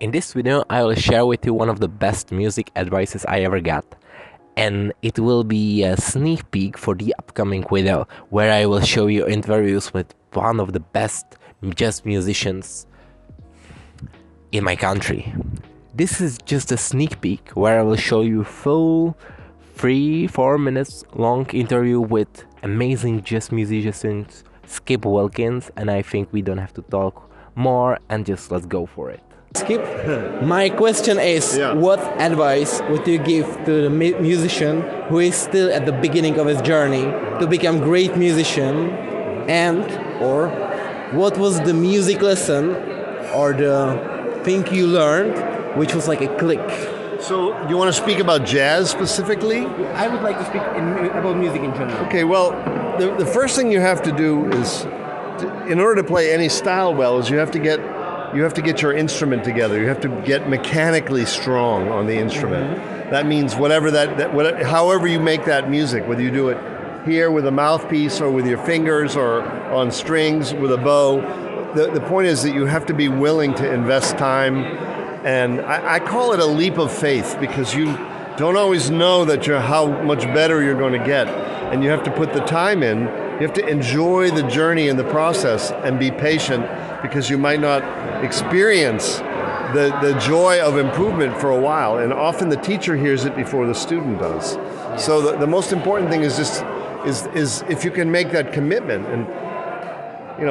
In this video, I will share with you one of the best music advices I ever got. And it will be a sneak peek for the upcoming video, where I will show you interviews with one of the best jazz musicians in my country. This is just a sneak peek where I will show you full 3-4 minutes long interview with amazing jazz musicians Skip Wilkins, and I think we don't have to talk more and just let's go for it. Skip, my question is, what advice would you give to the musician who is still at the beginning of his journey to become great musician, and or what was the music lesson or the thing you learned which was like a click? So you want to speak about jazz specifically? I would like to speak about music in general. Okay, well, the first thing you have to do is, in order to play any style well, is you have to get your instrument together. You have to get mechanically strong on the instrument. Mm-hmm. That means however you make that music, whether you do it here with a mouthpiece or with your fingers or on strings with a bow. The point is that you have to be willing to invest time. And I call it a leap of faith, because you don't always know how much better you're going to get. And you have to put the time in. You have to enjoy the journey in the process and be patient, because you might not experience the joy of improvement for a while. And often the teacher hears it before the student does. Yes. So the most important thing is if you can make that commitment. And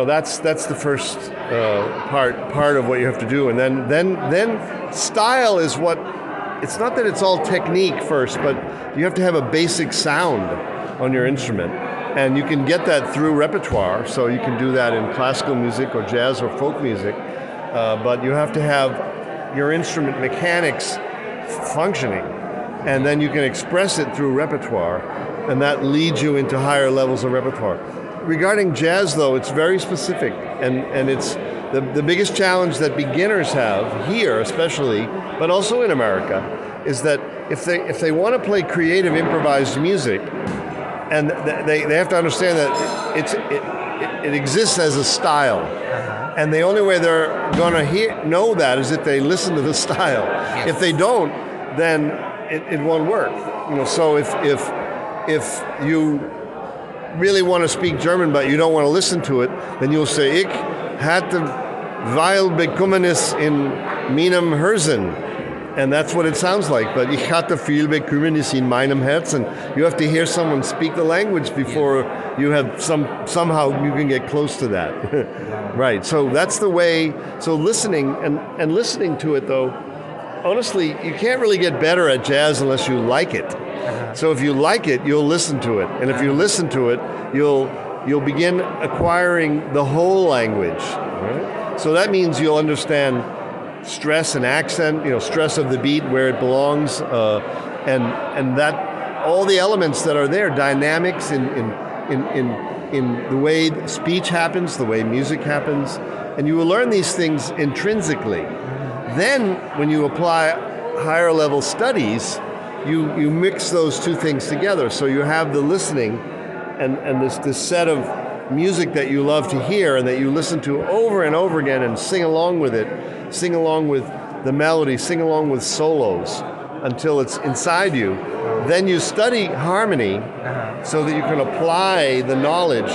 that's the first part of what you have to do. And then style is what, it's not that it's all technique first, but you have to have a basic sound on your instrument. And you can get that through repertoire, so you can do that in classical music or jazz or folk music, but you have to have your instrument mechanics functioning, and then you can express it through repertoire, and that leads you into higher levels of repertoire. Regarding jazz, though, it's very specific, and it's the biggest challenge that beginners have here, especially, but also in America, is that if they want to play creative, improvised music, and they have to understand that it exists as a style, and the only way they're going to know that is if they listen to the style. Yes. If they don't, then it won't work. So if you really want to speak German, but you don't want to listen to it, then you'll say, "Ich hatte weil Bekümmernis in meinem Herzen." And that's what it sounds like. But "Ich hatte viel Bekümmernis in meinem Herzen." You have to hear someone speak the language before you have somehow you can get close to that. Right. So that's the way. So listening and listening to it, though, honestly, you can't really get better at jazz unless you like it. So if you like it, you'll listen to it. And if you listen to it, you'll begin acquiring the whole language. Right? So that means you'll understand stress and accent, stress of the beat, where it belongs, and that all the elements that are there, dynamics in the way speech happens, the way music happens, and you will learn these things intrinsically. Then, when you apply higher level studies, you mix those two things together. So you have the listening and this set of music that you love to hear and that you listen to over and over again and sing along with it, sing along with the melody, sing along with solos until it's inside you. Then you study harmony so that you can apply the knowledge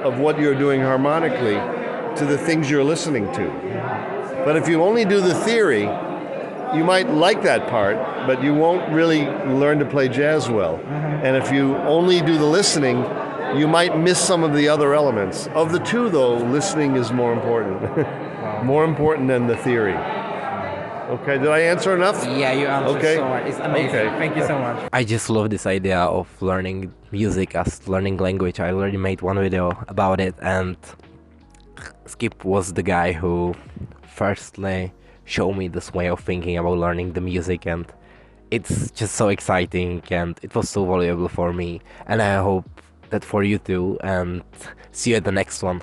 of what you're doing harmonically to the things you're listening to. But if you only do the theory, you might like that part, but you won't really learn to play jazz well. And if you only do the listening, you might miss some of the other elements. Of the two, though, listening is more important. More important than the theory. Okay, did I answer enough? Yeah, you answered so much. It's amazing. Okay. Thank you so much. I just love this idea of learning music as learning language. I already made one video about it, and Skip was the guy who firstly showed me this way of thinking about learning the music, and it's just so exciting, and it was so valuable for me, and I hope that for you too, and see you at the next one.